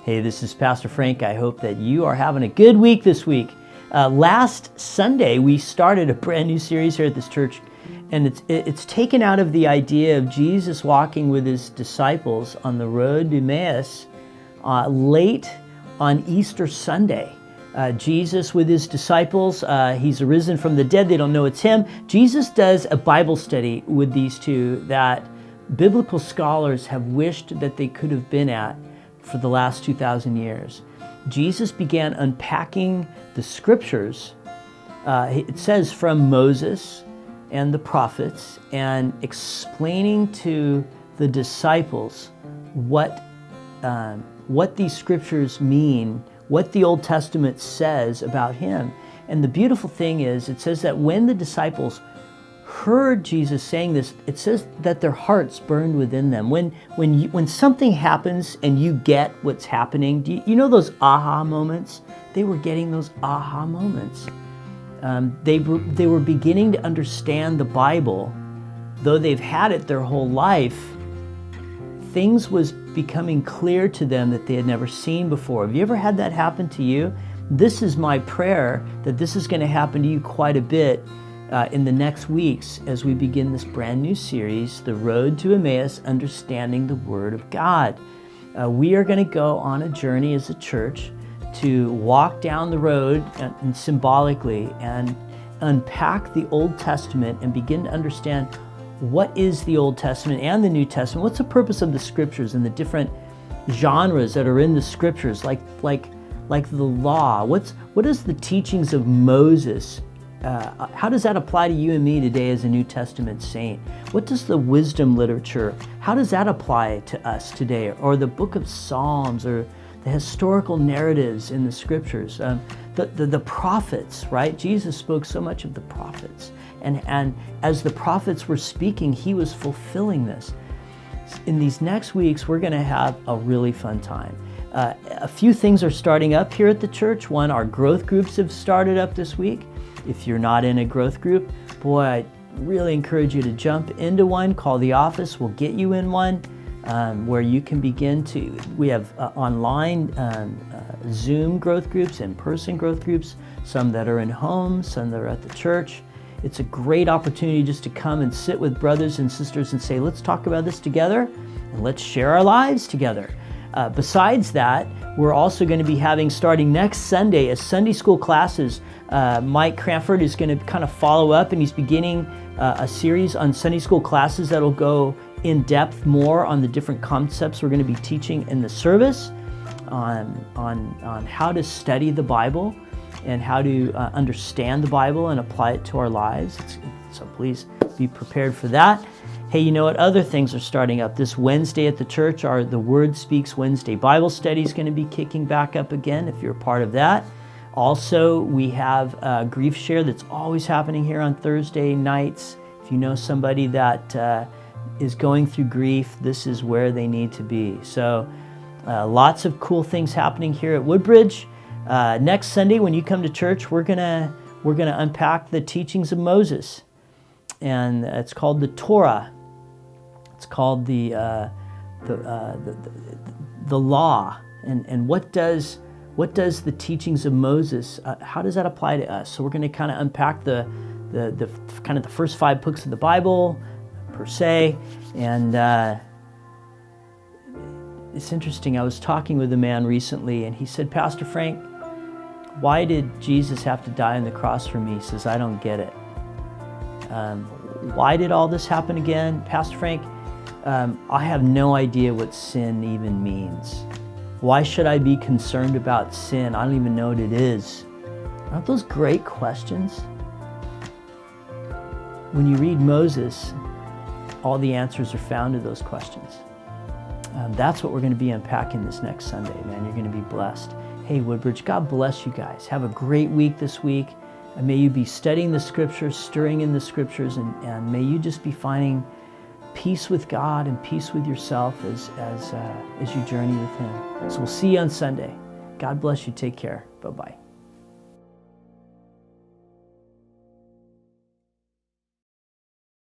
Hey, this is Pastor Frank. I hope that you are having a good week this week. Last Sunday, we started a brand new series here at this church, and it's taken out of the idea of Jesus walking with his disciples on the road to Emmaus late on Easter Sunday. Jesus with his disciples, he's arisen from the dead. They don't know it's him. Jesus does a Bible study with these two that biblical scholars have wished that they could have been at for the last 2,000 years. Jesus began unpacking the scriptures, it says from Moses and the prophets, and explaining to the disciples what these scriptures mean, what the Old Testament says about him. And the beautiful thing is, it says that when the disciples heard Jesus saying this, it says that their hearts burned within them. When something happens and you get what's happening, do you know those aha moments? They were getting those aha moments. They were beginning to understand the Bible, though they've had it their whole life. Things was becoming clear to them that they had never seen before. Have you ever had that happen to you? This is my prayer, that this is going to happen to you quite a bit in the next weeks as we begin this brand new series, The Road to Emmaus, Understanding the Word of God. We are going to go on a journey as a church to walk down the road and symbolically and unpack the Old Testament and begin to understand what is the Old Testament and the New Testament. What's the purpose of the scriptures and the different genres that are in the scriptures, like the law? What is the teachings of Moses? How does that apply to you and me today as a New Testament saint? What does the wisdom literature, how does that apply to us today? Or the book of Psalms, or the historical narratives in the scriptures, the prophets, right? Jesus spoke so much of the prophets. And as the prophets were speaking, he was fulfilling this. In these next weeks, we're going to have a really fun time. A few things are starting up here at the church. One, our growth groups have started up this week. If you're not in a growth group, boy, I really encourage you to jump into one. Call the office. We'll get you in one where you can begin to. We have online Zoom growth groups, in-person growth groups, some that are in homes, some that are at the church. It's a great opportunity just to come and sit with brothers and sisters and say, let's talk about this together and let's share our lives together. Besides that, we're also going to be having, starting next Sunday, a Sunday school classes. Mike Cranford is going to kind of follow up, and he's beginning a series on Sunday school classes that'll go in depth more on the different concepts we're going to be teaching in the service, on how to study the Bible and how to understand the Bible and apply it to our lives. So please be prepared for that. Hey, you know what? Other things are starting up. This Wednesday at the church, our The Word Speaks Wednesday Bible study is going to be kicking back up again if you're a part of that. Also, we have Grief Share that's always happening here on Thursday nights. If you know somebody that is going through grief, this is where they need to be. So lots of cool things happening here at Woodbridge. Next Sunday when you come to church, we're gonna unpack the teachings of Moses, and it's called the Torah. It's called the law, and what does the teachings of Moses, how does that apply to us? So we're going to kind of unpack the kind of the first 5 books of the Bible per se, and it's interesting. I was talking with a man recently, and he said, Pastor Frank, why did Jesus have to die on the cross for me? He says, I don't get it. Why did all this happen again? Pastor Frank, I have no idea what sin even means. Why should I be concerned about sin? I don't even know what it is. Aren't those great questions? When you read Moses, all the answers are found to those questions. That's what we're going to be unpacking this next Sunday, man. You're going to be blessed. Hey, Woodbridge, God bless you guys. Have a great week this week. And may you be studying the scriptures, stirring in the scriptures, and may you just be finding peace with God and peace with yourself as you journey with him. So we'll see you on Sunday. God bless you. Take care. Bye-bye.